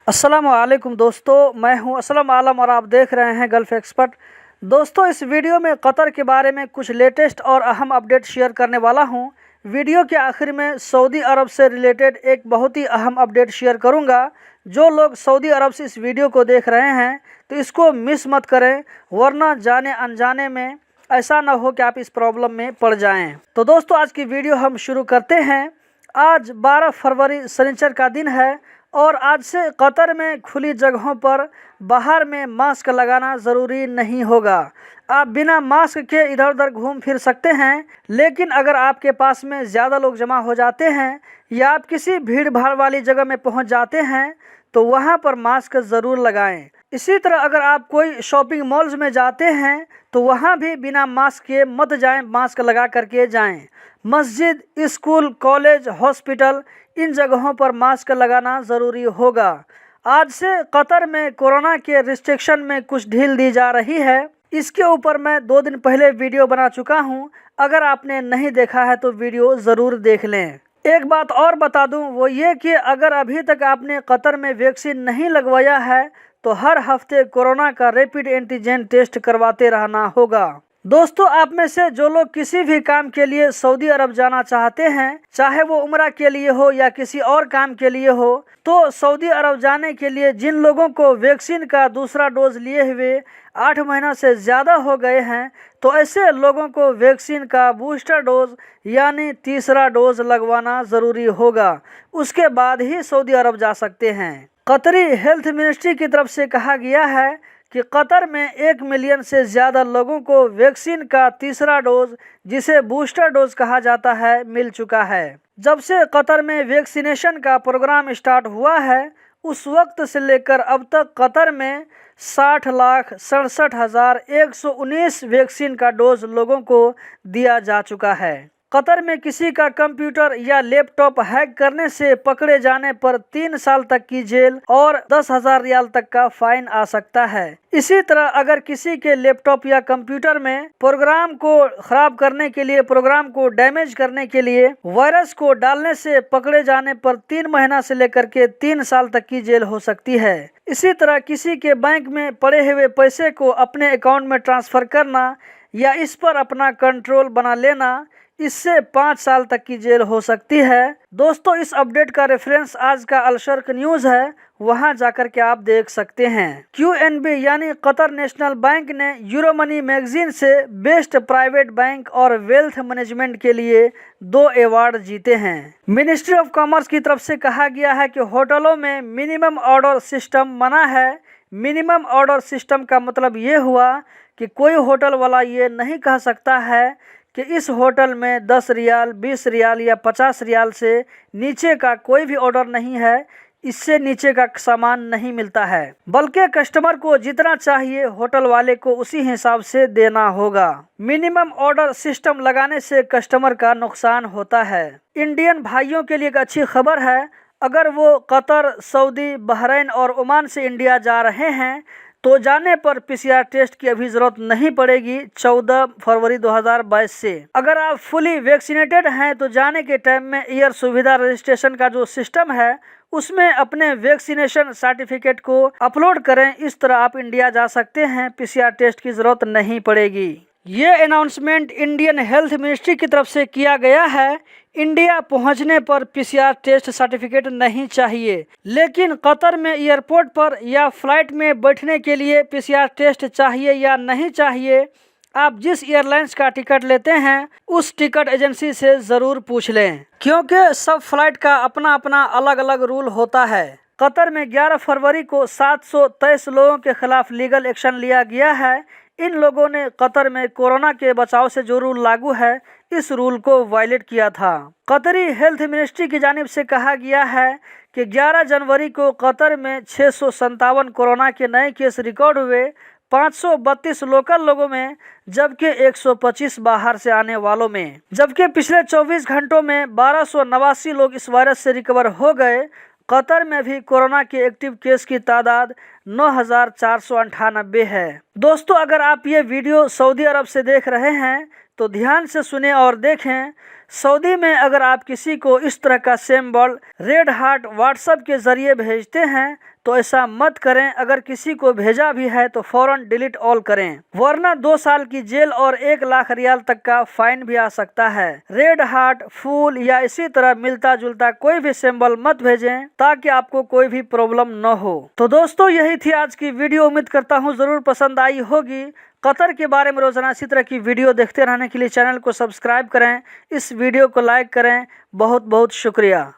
अस्सलाम वालेकुम दोस्तों, मैं हूं असलम आलम और आप देख रहे हैं गल्फ़ एक्सपर्ट। दोस्तों, इस वीडियो में कतर के बारे में कुछ लेटेस्ट और अहम अपडेट शेयर करने वाला हूं। वीडियो के आखिर में सऊदी अरब से रिलेटेड एक बहुत ही अहम अपडेट शेयर करूंगा। जो लोग सऊदी अरब से इस वीडियो को देख रहे हैं तो इसको मिस मत करें, वरना जाने अनजाने में ऐसा ना हो कि आप इस प्रॉब्लम में पड़ जाएं। तो दोस्तों, आज की वीडियो हम शुरू करते हैं। आज 12 फरवरी शनिचर का दिन है और आज से कतर में खुली जगहों पर बाहर में मास्क लगाना ज़रूरी नहीं होगा। आप बिना मास्क के इधर उधर घूम फिर सकते हैं, लेकिन अगर आपके पास में ज़्यादा लोग जमा हो जाते हैं या आप किसी भीड़ भाड़ वाली जगह में पहुंच जाते हैं तो वहां पर मास्क ज़रूर लगाएं। इसी तरह अगर आप कोई शॉपिंग मॉल्स में जाते हैं तो वहां भी बिना मास्क के मत जाएं, मास्क लगा करके जाएं। मस्जिद, स्कूल, कॉलेज, हॉस्पिटल, इन जगहों पर मास्क लगाना ज़रूरी होगा। आज से कतर में कोरोना के रिस्ट्रिक्शन में कुछ ढील दी जा रही है। इसके ऊपर मैं 2 दिन पहले वीडियो बना चुका हूं। अगर आपने नहीं देखा है तो वीडियो ज़रूर देख लें। एक बात और बता दूं, वो ये कि अगर अभी तक आपने कतर में वैक्सीन नहीं लगवाया है तो हर हफ्ते कोरोना का रैपिड एंटीजन टेस्ट करवाते रहना होगा। दोस्तों, आप में से जो लोग किसी भी काम के लिए सऊदी अरब जाना चाहते हैं, चाहे वो उम्रा के लिए हो या किसी और काम के लिए हो, तो सऊदी अरब जाने के लिए जिन लोगों को वैक्सीन का दूसरा डोज लिए हुए 8 महीना से ज़्यादा हो गए हैं, तो ऐसे लोगों को वैक्सीन का बूस्टर डोज यानी तीसरा डोज लगवाना ज़रूरी होगा। उसके बाद ही सऊदी अरब जा सकते हैं। कतरी हेल्थ मिनिस्ट्री की तरफ से कहा गया है कि कतर में 1 मिलियन से ज़्यादा लोगों को वैक्सीन का तीसरा डोज, जिसे बूस्टर डोज कहा जाता है, मिल चुका है। जब से कतर में वैक्सीनेशन का प्रोग्राम स्टार्ट हुआ है, उस वक्त से लेकर अब तक कतर में 60,67,119 वैक्सीन का डोज लोगों को दिया जा चुका है। कतर में किसी का कंप्यूटर या लैपटॉप हैक करने से पकड़े जाने पर 3 साल तक की जेल और 10,000 रियाल तक का फाइन आ सकता है। इसी तरह अगर किसी के लैपटॉप या कंप्यूटर में प्रोग्राम को खराब करने के लिए, प्रोग्राम को डैमेज करने के लिए वायरस को डालने से पकड़े जाने पर 3 महीना से लेकर के 3 साल तक की जेल हो सकती है। इसी तरह किसी के बैंक में पड़े हुए पैसे को अपने अकाउंट में ट्रांसफर करना या इस पर अपना कंट्रोल बना लेना, इससे 5 साल तक की जेल हो सकती है। दोस्तों, इस अपडेट का रेफरेंस आज का अलशर्क न्यूज है, वहां जाकर के आप देख सकते हैं। QNB यानी कतर नेशनल बैंक ने यूरोमनी मैगजीन से बेस्ट प्राइवेट बैंक और वेल्थ मैनेजमेंट के लिए 2 अवार्ड जीते हैं। मिनिस्ट्री ऑफ कॉमर्स की तरफ से कहा गया है कि होटलों में मिनिमम ऑर्डर सिस्टम मना है। मिनिमम ऑर्डर सिस्टम का मतलब ये हुआ कि कोई होटल वाला ये नहीं कह सकता है कि इस होटल में 10 रियाल, 20 रियाल या 50 रियाल से नीचे का कोई भी ऑर्डर नहीं है, इससे नीचे का सामान नहीं मिलता है, बल्कि कस्टमर को जितना चाहिए होटल वाले को उसी हिसाब से देना होगा। मिनिमम ऑर्डर सिस्टम लगाने से कस्टमर का नुकसान होता है। इंडियन भाइयों के लिए एक अच्छी खबर है, अगर वो कतर, सऊदी, बहरीन और ओमान से इंडिया जा रहे हैं तो जाने पर PCR टेस्ट की अभी जरूरत नहीं पड़ेगी 14 फरवरी 2022 से। अगर आप फुली वैक्सीनेटेड हैं तो जाने के टाइम में एयर सुविधा रजिस्ट्रेशन का जो सिस्टम है उसमें अपने वैक्सीनेशन सर्टिफिकेट को अपलोड करें। इस तरह आप इंडिया जा सकते हैं, PCR टेस्ट की जरूरत नहीं पड़ेगी। ये अनाउंसमेंट इंडियन हेल्थ मिनिस्ट्री की तरफ से किया गया है। इंडिया पहुंचने पर PCR टेस्ट सर्टिफिकेट नहीं चाहिए, लेकिन कतर में एयरपोर्ट पर या फ्लाइट में बैठने के लिए PCR टेस्ट चाहिए या नहीं चाहिए, आप जिस एयरलाइंस का टिकट लेते हैं उस टिकट एजेंसी से ज़रूर पूछ लें, क्योंकि सब फ्लाइट का अपना अपना अलग अलग रूल होता है। कतर में 11 फरवरी को 723 लोगों के खिलाफ लीगल एक्शन लिया गया है। इन लोगों ने कतर में कोरोना के बचाव से जो रूल लागू है, इस रूल को वायलेट किया था। कतरी हेल्थ मिनिस्ट्री की जानिब से कहा गया है कि 11 जनवरी को कतर में 657 कोरोना के नए केस रिकॉर्ड हुए, 532 लोकल लोगों में जबकि 125 बाहर से आने वालों में। जबकि पिछले 24 घंटों में 1289 लोग इस वायरस से रिकवर हो गए। कतर में भी कोरोना के एक्टिव केस की तादाद 9,498 है। दोस्तों, अगर आप ये वीडियो सऊदी अरब से देख रहे हैं तो ध्यान से सुने और देखें। सऊदी में अगर आप किसी को इस तरह का सिंबल रेड हार्ट व्हाट्सएप के जरिए भेजते हैं तो ऐसा मत करें। अगर किसी को भेजा भी है तो फौरन डिलीट ऑल करें, वरना 2 साल की जेल और 1 लाख रियाल तक का फाइन भी आ सकता है। रेड हार्ट, फूल या इसी तरह मिलता जुलता कोई भी सिंबल मत भेजें ताकि आपको कोई भी प्रॉब्लम न हो। तो दोस्तों यही थी आज की वीडियो। उम्मीद करता हूँ जरूर पसंद आई होगी। कतर के बारे में रोजाना इसी तरह की वीडियो देखते रहने के लिए चैनल को सब्सक्राइब करें, इस वीडियो को लाइक करें। बहुत बहुत शुक्रिया।